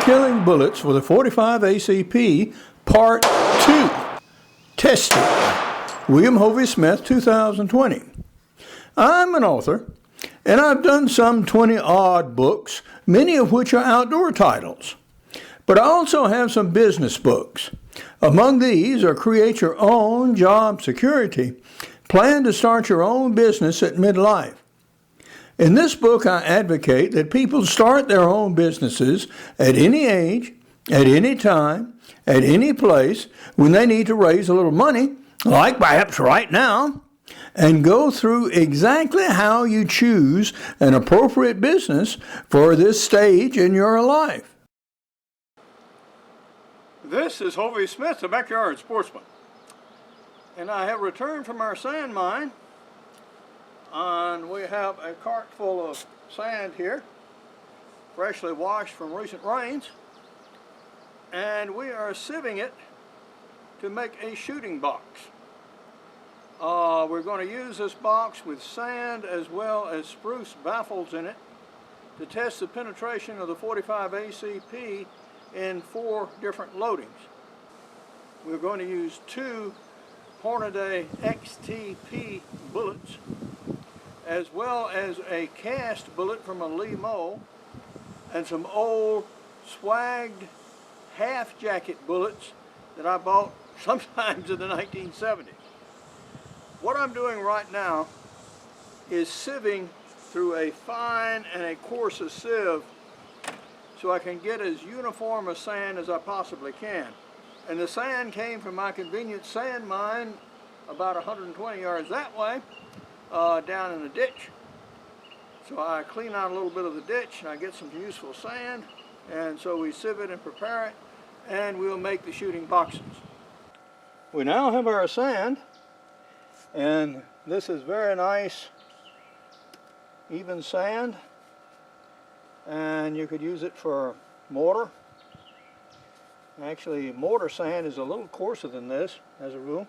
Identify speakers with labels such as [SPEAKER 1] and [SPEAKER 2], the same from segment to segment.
[SPEAKER 1] killing bullets for the .45 ACP Part 2. Testing. William Hovey Smith, 2020. I'm an author, and I've done some 20-odd books, many of which are outdoor titles. But I also have some business books. Among these are Create Your Own Job Security, Plan to Start Your Own Business at Midlife. In this book, I advocate that people start their own businesses at any age, at any time, at any place, when they need to raise a little money, like perhaps right now, and go through exactly how you choose an appropriate business for this stage in your life. This is Hovey Smith, the Backyard Sportsman, and I have returned from our sand mine. And we have a cart full of sand here, freshly washed from recent rains, and we are sieving it to make a shooting box. We're going to use this box with sand as well as spruce baffles in it to test the penetration of the .45 ACP in 4 different loadings. We're going to use 2 Hornady XTP bullets, as well as a cast bullet from a Lee Moe, and some old swagged half jacket bullets that I bought sometimes in the 1970s. What I'm doing right now is sieving through a fine and a coarse sieve so I can get as uniform a sand as I possibly can. And the sand came from my convenient sand mine about 120 yards that way, down in the ditch. So I clean out a little bit of the ditch and I get some useful sand, and so we sieve it and prepare it, and we'll make the shooting boxes. We now have our sand, and this is very nice even sand, and you could use it for mortar. Actually, mortar sand is a little coarser than this as a rule.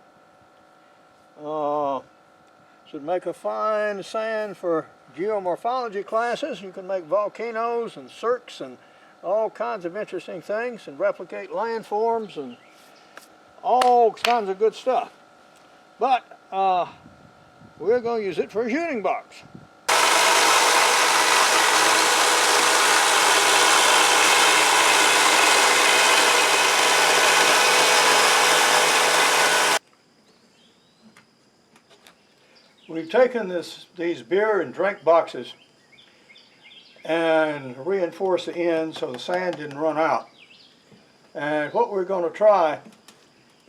[SPEAKER 1] Should make a fine sand for geomorphology classes. You can make volcanoes and cirques and all kinds of interesting things, and replicate landforms and all kinds of good stuff. But we're going to use it for a shooting box. We've taken these beer and drink boxes and reinforced the ends so the sand didn't run out. And what we're going to try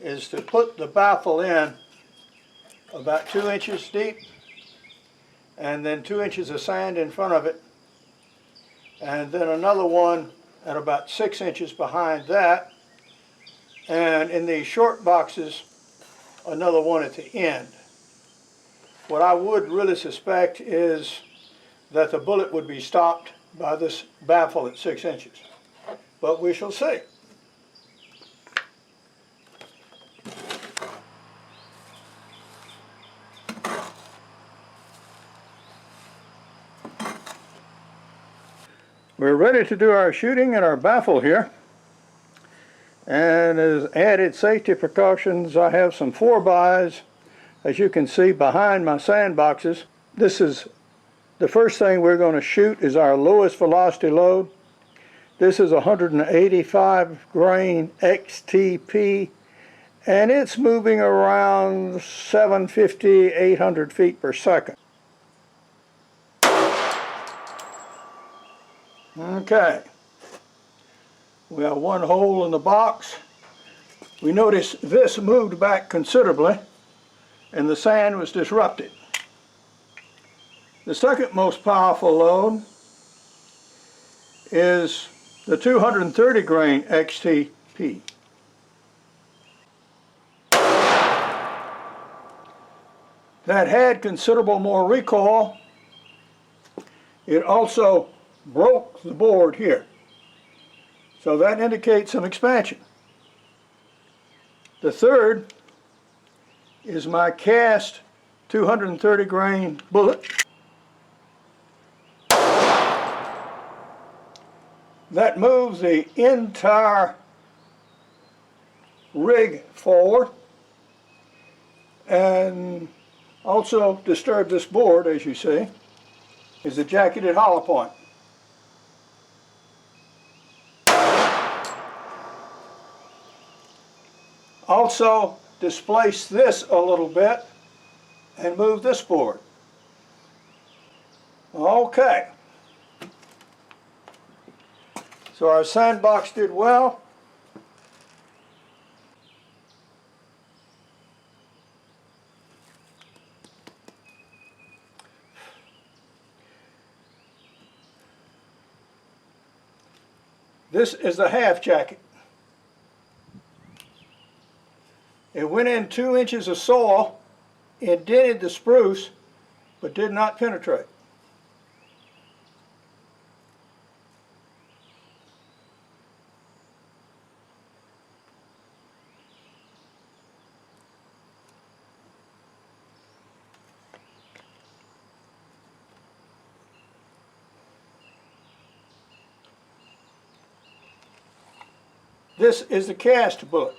[SPEAKER 1] is to put the baffle in about 2 inches deep, and then 2 inches of sand in front of it, and then another one at about 6 inches behind that, and in these short boxes another one at the end. What I would really suspect is that the bullet would be stopped by this baffle at 6 inches, but we shall see. We're ready to do our shooting at our baffle here, and as added safety precautions, I have some 4-bys. As you can see behind my sand boxes, this is the first thing we're going to shoot is our lowest velocity load. This is 185 grain XTP, and it's moving around 750, 800 feet per second. Okay, we have 1 hole in the box. We notice this moved back considerably, and the sand was disrupted. The second most powerful load is the 230 grain XTP. That had considerable more recoil. It also broke the board here, so that indicates some expansion. The third is my cast 230 grain bullet. That moves the entire rig forward and also disturbs this board, as you see, is the jacketed hollow point. Also displace this a little bit and move this board. Okay. So our sandbox did well. This is the half jacket. It went in 2 inches of soil, it dented the spruce, but did not penetrate. This is the cast bullet.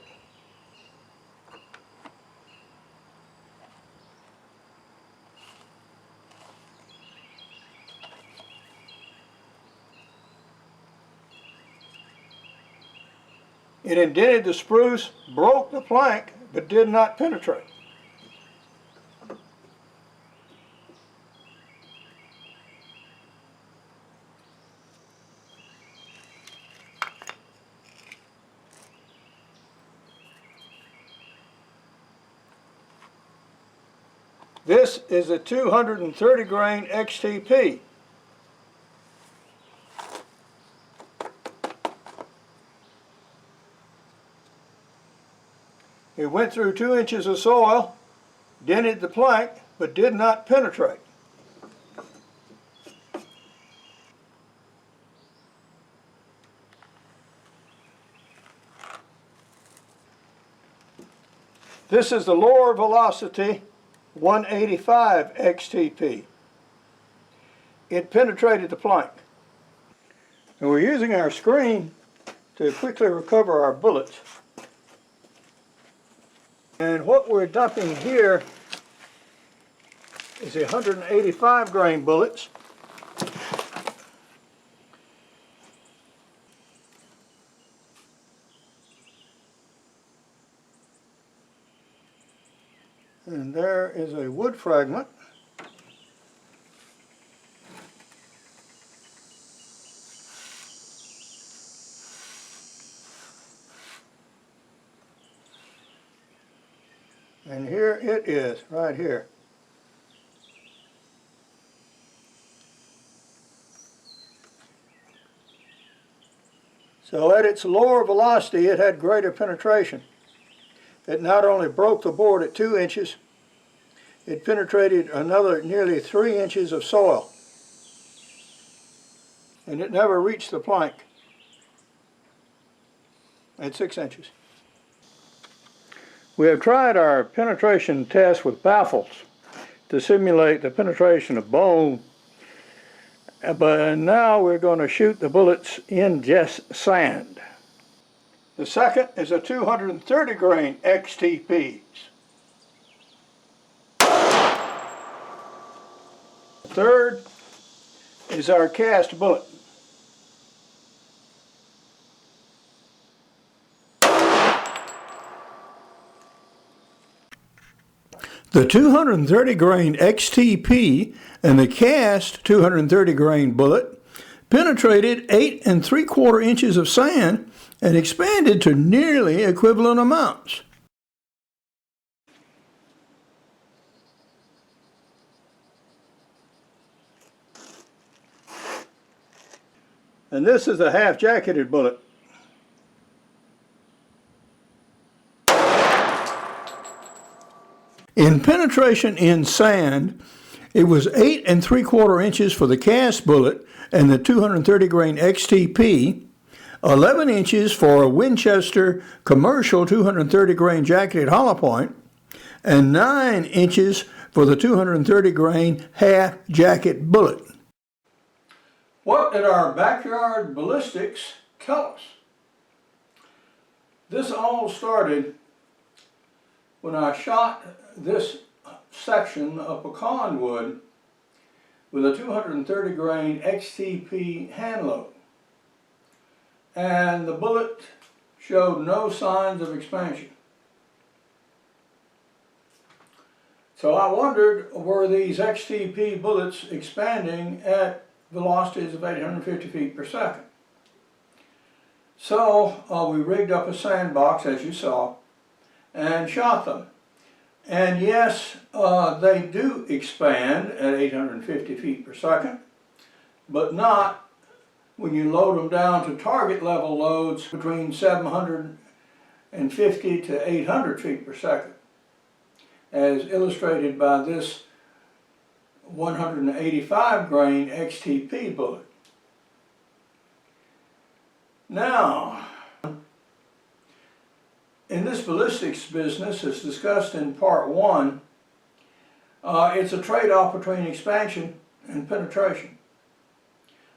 [SPEAKER 1] It indented the spruce, broke the plank, but did not penetrate. This is a 230 grain XTP. It went through 2 inches of soil, dented the plank, but did not penetrate. This is the lower velocity 185 XTP. It penetrated the plank. And we're using our screen to quickly recover our bullets. And what we're dumping here is 185 grain bullets. And there is a wood fragment. And here it is, right here. So at its lower velocity, it had greater penetration. It not only broke the board at 2 inches, it penetrated another nearly 3 inches of soil. And it never reached the plank at 6 inches. We have tried our penetration test with baffles to simulate the penetration of bone, but now we're going to shoot the bullets in just sand. The second is a 230 grain XTPs. Third is our cast bullet. The 230 grain XTP and the cast 230 grain bullet penetrated 8 3/4 inches of sand and expanded to nearly equivalent amounts. And this is a half-jacketed bullet. In penetration in sand, it was 8 3/4 inches for the cast bullet and the 230 grain XTP, 11 inches for a Winchester commercial 230 grain jacketed hollow point, and 9 inches for the 230 grain half jacket bullet. What did our backyard ballistics tell us? This all started when I shot this section of pecan wood with a 230 grain XTP hand load. And the bullet showed no signs of expansion. So I wondered, were these XTP bullets expanding at velocities of 850 feet per second? So we rigged up a sandbox, as you saw, and shot them. And yes, they do expand at 850 feet per second, but not when you load them down to target level loads between 750 to 800 feet per second, as illustrated by this 185 grain XTP bullet. Now, in this ballistics business, as discussed in part 1, it's a trade-off between expansion and penetration.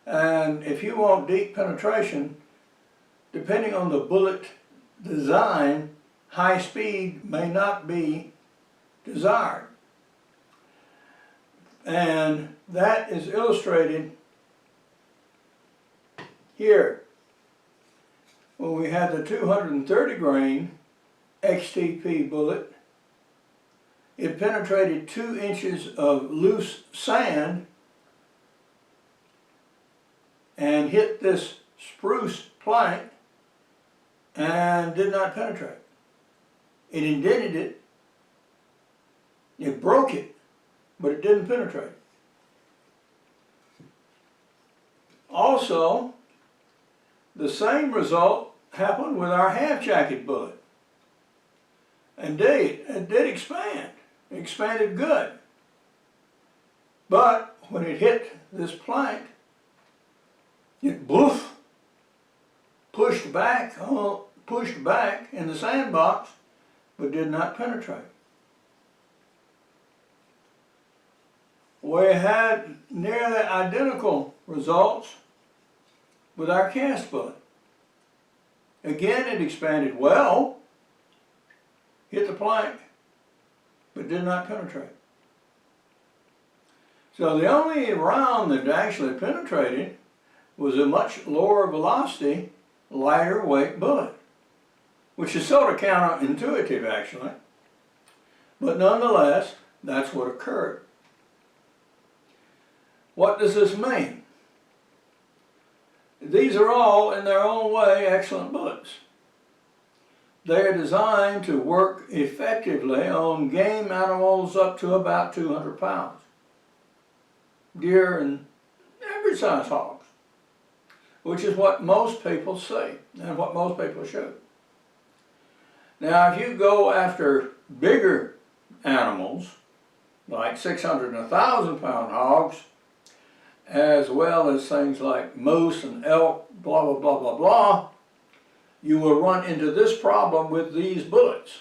[SPEAKER 1] And if you want deep penetration, depending on the bullet design, high speed may not be desired. And that is illustrated here. When we had the 230 grain XTP bullet, it penetrated 2 inches of loose sand and hit this spruce plank and did not penetrate. It indented it, it broke it, but it didn't penetrate. Also, the same result happened with our half-jacket bullet. Indeed, it did expand. It expanded good. But when it hit this plank, it boof, pushed back in the sandbox, but did not penetrate. We had nearly identical results with our cast bullet. Again, it expanded well, hit the plank, but did not penetrate. So the only round that actually penetrated was a much lower velocity, lighter weight bullet, which is sort of counterintuitive actually, but nonetheless, that's what occurred. What does this mean? These are all, in their own way, excellent bullets. They are designed to work effectively on game animals up to about 200 pounds. Deer and every size hogs, which is what most people see and what most people shoot. Now, if you go after bigger animals, like 600 and 1,000 pound hogs, as well as things like moose and elk, blah, blah, blah, blah, blah, you will run into this problem with these bullets.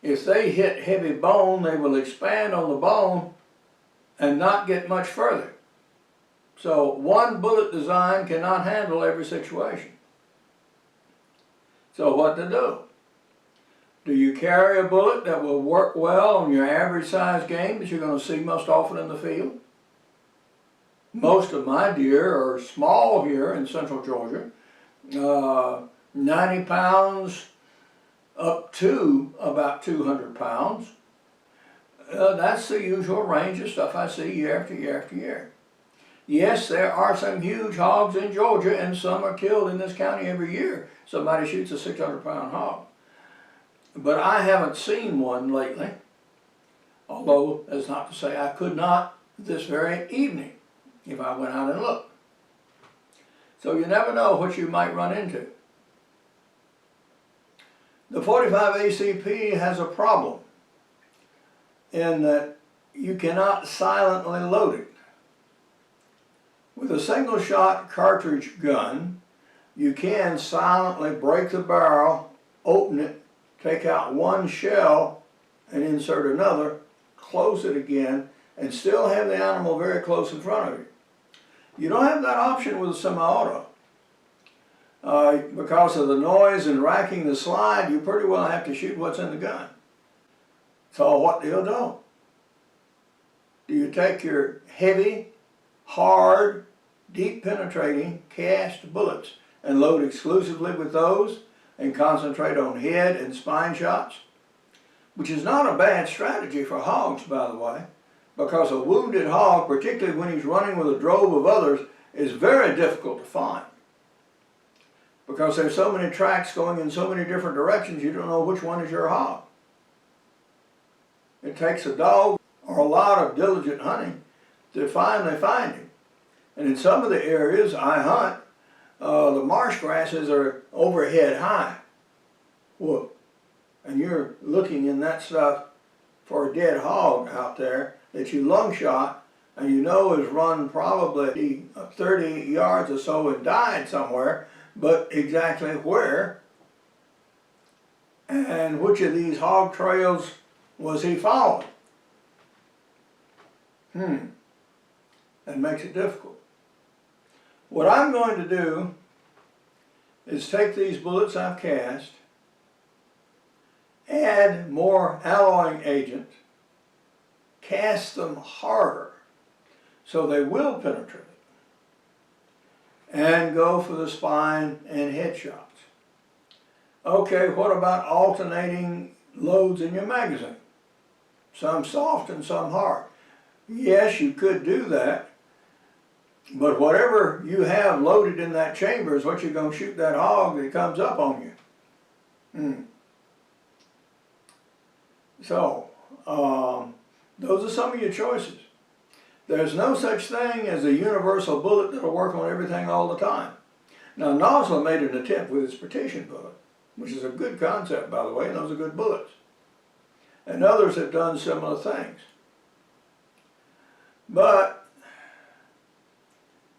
[SPEAKER 1] If they hit heavy bone, they will expand on the bone and not get much further. So one bullet design cannot handle every situation. So what to do? Do you carry a bullet that will work well on your average size game that you're going to see most often in the field? Most of my deer are small here in central Georgia, 90 pounds up to about 200 pounds. That's the usual range of stuff I see year after year after year. Yes, there are some huge hogs in Georgia, and some are killed in this county every year. Somebody shoots a 600-pound hog. But I haven't seen one lately, although that's not to say I could not this very evening if I went out and looked. So you never know what you might run into. The 45 ACP has a problem in that you cannot silently load it. With a single shot cartridge gun, you can silently break the barrel, open it, take out one shell and insert another, close it again, and still have the animal very close in front of you. You don't have that option with a semi-auto. Because of the noise and racking the slide, you pretty well have to shoot what's in the gun. So what do you do? Do you take your heavy, hard, deep penetrating cast bullets and load exclusively with those and concentrate on head and spine shots? Which is not a bad strategy for hogs, by the way, because a wounded hog, particularly when he's running with a drove of others, is very difficult to find. Because there's so many tracks going in so many different directions, you don't know which one is your hog. It takes a dog or a lot of diligent hunting to finally find him. And in some of the areas I hunt, the marsh grasses are overhead high. Whoa. And you're looking in that stuff for a dead hog out there that you lung shot and you know has run probably 30 yards or so and died somewhere, but exactly where and which of these hog trails was he following? That makes it difficult. What I'm going to do is take these bullets I've cast, add more alloying agent, cast them harder so they will penetrate, and go for the spine and head shots. Okay, what about alternating loads in your magazine? Some soft and some hard. Yes, you could do that, but whatever you have loaded in that chamber is what you're going to shoot that hog that comes up on you. So, those are some of your choices. There's no such thing as a universal bullet that'll work on everything all the time. Now, Nosler made an attempt with his partition bullet, which is a good concept, by the way, and those are good bullets. And others have done similar things. But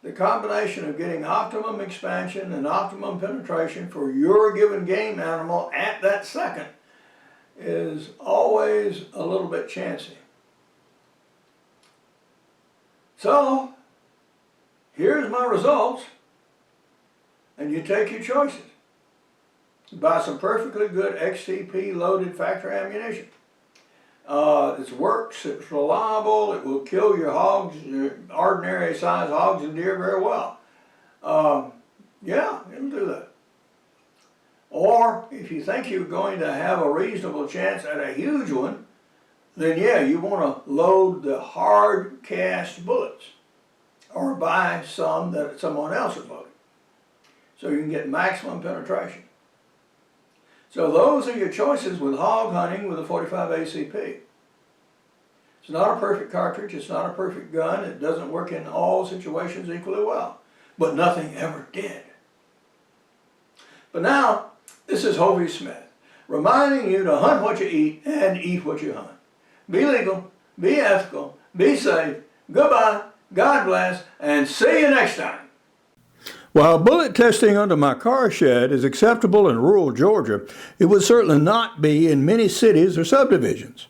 [SPEAKER 1] the combination of getting optimum expansion and optimum penetration for your given game animal at that second is always a little bit chancy. So, here's my results, and you take your choices. Buy some perfectly good XTP loaded factory ammunition. It works, it's reliable, it will kill your hogs, your ordinary size hogs and deer very well. Yeah, it'll do that. Or if you think you're going to have a reasonable chance at a huge one, then yeah, you want to load the hard cast bullets or buy some that someone else is loading so you can get maximum penetration. So those are your choices with hog hunting with a 45 ACP. It's not a perfect cartridge, it's not a perfect gun, it doesn't work in all situations equally well, but nothing ever did. But now, this is Hovey Smith, reminding you to hunt what you eat and eat what you hunt. Be legal, be ethical, be safe, goodbye, God bless, and see you next time. While bullet testing under my car shed is acceptable in rural Georgia, it would certainly not be in many cities or subdivisions.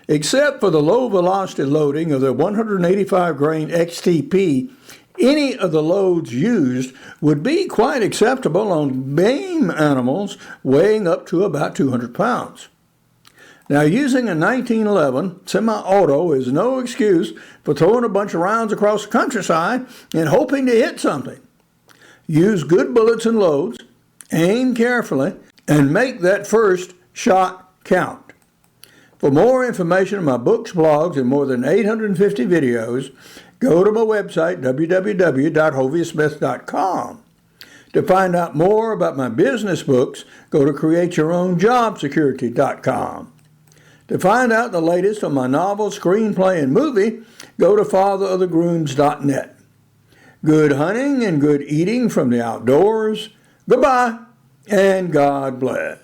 [SPEAKER 1] Except for the low velocity loading of the 185 grain XTP, any of the loads used would be quite acceptable on game animals weighing up to about 200 pounds. Now, using a 1911 semi-auto is no excuse for throwing a bunch of rounds across the countryside and hoping to hit something. Use good bullets and loads, aim carefully, and make that first shot count. For more information on my books, blogs, and more than 850 videos, go to my website, www.hoviesmith.com. To find out more about my business books, go to createyourownjobsecurity.com. To find out the latest on my novel, screenplay, and movie, go to fatherofthegrooms.net. Good hunting and good eating from the outdoors. Goodbye, and God bless.